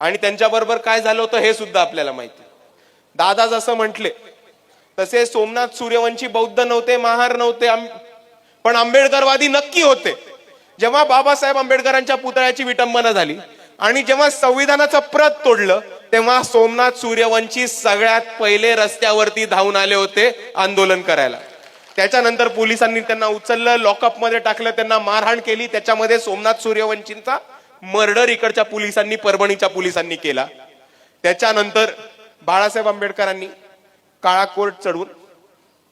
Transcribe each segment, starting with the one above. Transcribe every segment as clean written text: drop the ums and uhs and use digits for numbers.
आणि त्यांच्याबरोबर काय झालं होतं हे सुद्धा आपल्याला माहिती. दादा जसं म्हटले तसे सोमनाथ सूर्यवंशी बौद्ध नव्हते, महार नव्हते, पण आंबेडकरवादी नक्की होते. जेव्हा बाबासाहेब आंबेडकरांच्या पुतळ्याची विटंबना झाली आणि जेव्हा संविधानाचं प्रत तोडलं तेव्हा सोमनाथ सूर्यवंशी सगळ्यात पहिले रस्त्यावरती धावून आले होते आंदोलन करायला. त्याच्यानंतर पोलिसांनी त्यांना उचललं, लॉकअपमध्ये टाकलं, त्यांना मारहाण केली. त्याच्यामध्ये सोमनाथ सूर्यवंशींचा मर्डर इकडच्या पोलिसांनी, परभणीच्या पोलिसांनी केला. त्याच्यानंतर बाळासाहेब आंबेडकरांनी काळा कोर्ट चढवून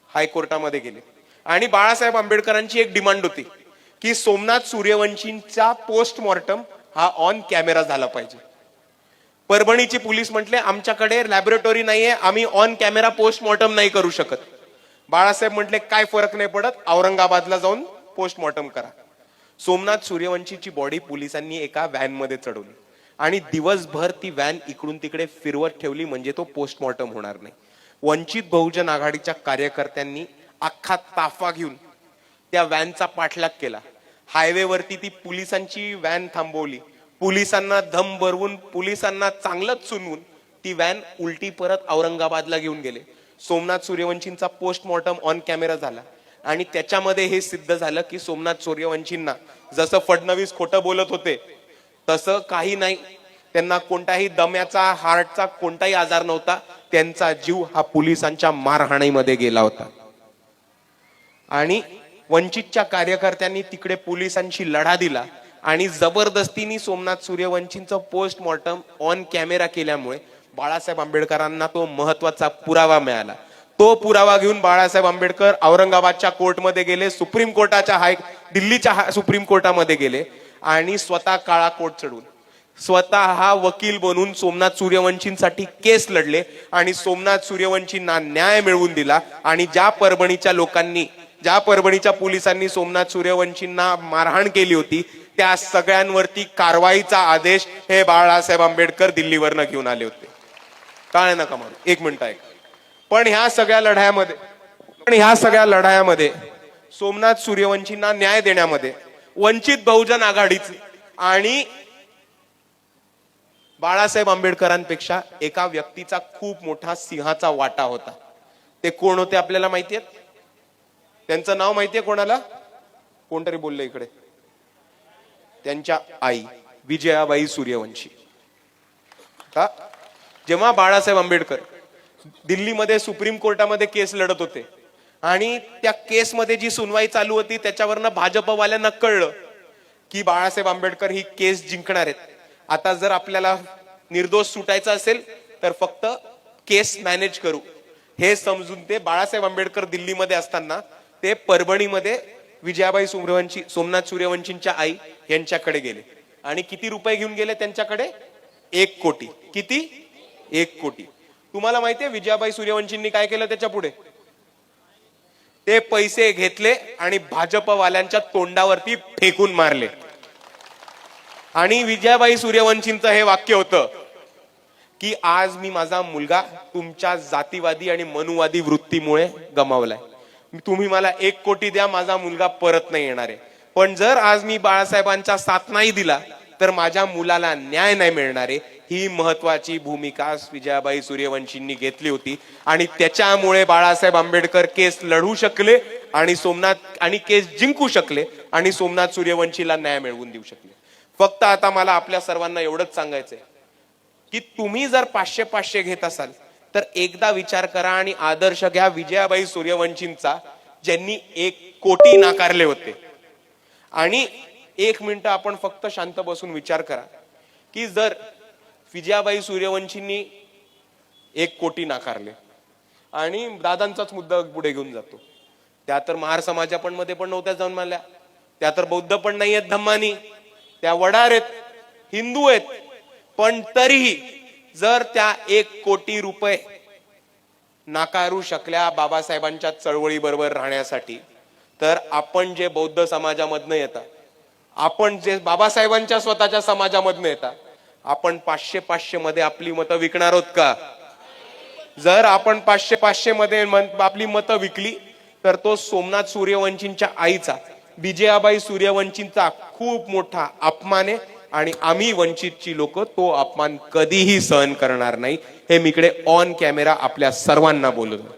हायकोर्टामध्ये गेले आणि बाळासाहेब आंबेडकरांची एक डिमांड होती की सोमनाथ सूर्यवंशींचा पोस्टमॉर्टम हा ऑन कॅमेरा झाला पाहिजे. परभणीची पोलीस म्हटले आमच्याकडे लॅबोरेटरी नाहीये, आम्ही ऑन कॅमेरा पोस्टमॉर्टम नाही करू शकत. बाळासाहेब म्हटले काय फरक नाही पडत, औरंगाबादला जाऊन पोस्टमॉर्टम करा. सोमनाथ सूर्यवंशीची बॉडी पोलिसांनी एका व्हॅन मध्ये चढवली आणि दिवसभर ती व्हॅन इकडून तिकडे फिरवत ठेवली म्हणजे तो पोस्टमॉर्टम होणार नाही. वंचित बहुजन आघाडीच्या कार्यकर्त्यांनी अख्खा ताफा घेऊन त्या व्हॅनचा पाठलाग केला. हायवेवरती ती पोलिसांची व्हॅन थांबवली, पोलिसांना धम भरवून, पोलिसांना चांगलंच सुनवून ती व्हॅन उलटी परत औरंगाबादला घेऊन गेले. सोमनाथ सूर्यवंशींचा पोस्टमॉर्टम ऑन कॅमेरा झाला आणि त्याच्यामध्ये हे सिद्ध झालं की सोमनाथ सूर्यवंशींना जसं फडणवीस खोटं बोलत होते तसं काही नाही, त्यांना कोणताही दम्याचा, हार्टचा कोणताही आजार नव्हता. त्यांचा जीव हा पोलिसांच्या मारहाणीमध्ये गेला होता. आणि वंचितच्या कार्यकर्त्यांनी तिकडे पोलिसांशी लढा दिला आणि जबरदस्तीने सोमनाथ सूर्यवंशींचं पोस्टमॉर्टम ऑन कॅमेरा केल्यामुळे बाळासाहेब आंबेडकरांना तो महत्वाचा पुरावा मिळाला. तो पुरावा घेऊन बाळासाहेब आंबेडकर औरंगाबादच्या कोर्टमध्ये गेले, सुप्रीम कोर्टाच्या दिल्लीच्या सुप्रीम कोर्टामध्ये गेले आणि स्वतः काळा कोर्ट चढवून स्वतः वकील बनून सोमनाथ सूर्यवंशींसाठी केस लढले आणि सोमनाथ सूर्यवंशींना न्याय मिळवून दिला. आणि ज्या परभणीच्या पोलिसांनी सोमनाथ सूर्यवंशींना मारहाण केली होती त्या सगळ्यांवरती कारवाईचा आदेश हे बाळासाहेब आंबेडकर दिल्लीवरनं घेऊन आले होते. काय नका मारू, एक मिनिट ऐक. पण ह्या सगळ्या लढायामध्ये सोमनाथ सूर्यवंशींना न्याय देण्यामध्ये वंचित बहुजन आघाडीचे आणि बाळासाहेब आंबेडकरांपेक्षा एका व्यक्तीचा खूप मोठा सिंहाचा वाटा होता. ते कोण होते आपल्याला माहिती आहे? त्यांचं नाव माहितीये कोणाला? कोणतरी बोललं इकडे. त्यांच्या आई विजयाबाई सूर्यवंशी. जेव्हा बाळासाहेब आंबेडकर दिल्लीमध्ये सुप्रीम कोर्टामध्ये केस लढत होते आणि त्या केसमध्ये जी सुनवाई चालू होती त्याच्यावरनं भाजपवाल्यांना कळलं की बाळासाहेब आंबेडकर ही केस जिंकणार आहेत. आता जर आपल्याला निर्दोष सुटायचं असेल तर फक्त केस मॅनेज करू हे समजून ते बाळासाहेब आंबेडकर दिल्लीमध्ये असताना ते परभणीमध्ये विजयाबाई सूर्यवंशी, सोमनाथ सूर्यवंशींच्या आई यांच्याकडे गेले आणि किती रुपये घेऊन गेले त्यांच्याकडे? 1 कोटी. किती? 1 कोटी. तुम्हाला माहितीये विजयाबाई सूर्यवंशींनी काय केलं त्याच्या पुढे? ते पैसे घेतले आणि भाजपवाल्यांच्या तोंडावरती फेकून मारले. आणि विजयाबाई सूर्यवंशींचं हे वाक्य होतं की आज मी माझा मुलगा तुमच्या जातीवादी आणि मनुवादी वृत्तीमुळे गमावलाय. तुम्ही मला 1 कोटी द्या, माझा मुलगा परत नाही येणार आहे. पण जर आज मी बाळासाहेबांचा साथ नाही दिला तर माझ्या मुलाला न्याय नाही मिळणार आहे. ही महत्वाची भूमिका विजयाबाई सूर्यवंशींनी घेतली होती आणि त्याच्यामुळे बाळासाहेब आंबेडकर केस लढू शकले आणि केस जिंकू शकले आणि सोमनाथ सूर्यवंशीला न्याय मिळवून देऊ शकले. फक्त आता मला आपल्या सर्वांना एवढंच सांगायचंय की तुम्ही जर 500-500 घेत असाल तर एकदा विचार करा आणि आदर्श घ्या विजयाबाई सूर्यवंशींचा, ज्यांनी 1 कोटी नाकारले होते. आणि 1 मिनिट आपण फक्त शांत बसून विचार करा की जर विजयाबाई सूर्यवंशींनी 1 कोटी नाकारले आणि दादांचाच मुद्दा पुढे घेऊन जातो, त्या तर महार समाजामध्ये पण नव्हत्या जाऊन मानल्या, त्या तर बौद्ध पण नाही आहेत धम्मानी, त्या वडार आहेत, हिंदू आहेत. पण तरीही जर त्या 1 कोटी रुपये नाकारू शकल्या बाबासाहेबांच्या चळवळी बरोबर राहण्यासाठी, तर आपण जे बौद्ध समाजामधनं येतात, आपण जे बाबासाहेबांच्या स्वतःच्या समाजामधनं येतात, आपण 500-500 मध्ये आपली मतं विकणार आहोत का? जर आपण 500-500 मध्ये आपली मतं विकली तर तो सोमनाथ सूर्यवंशींच्या आईचा, विजयाबाई सूर्यवंशींचा खूप मोठा अपमान आहे. आणि आम्ही वंचितची लोक तो अपमान कधीही सहन करणार नाही, हे मी इकडे ऑन कॅमेरा आपल्या सर्वांना बोलतो.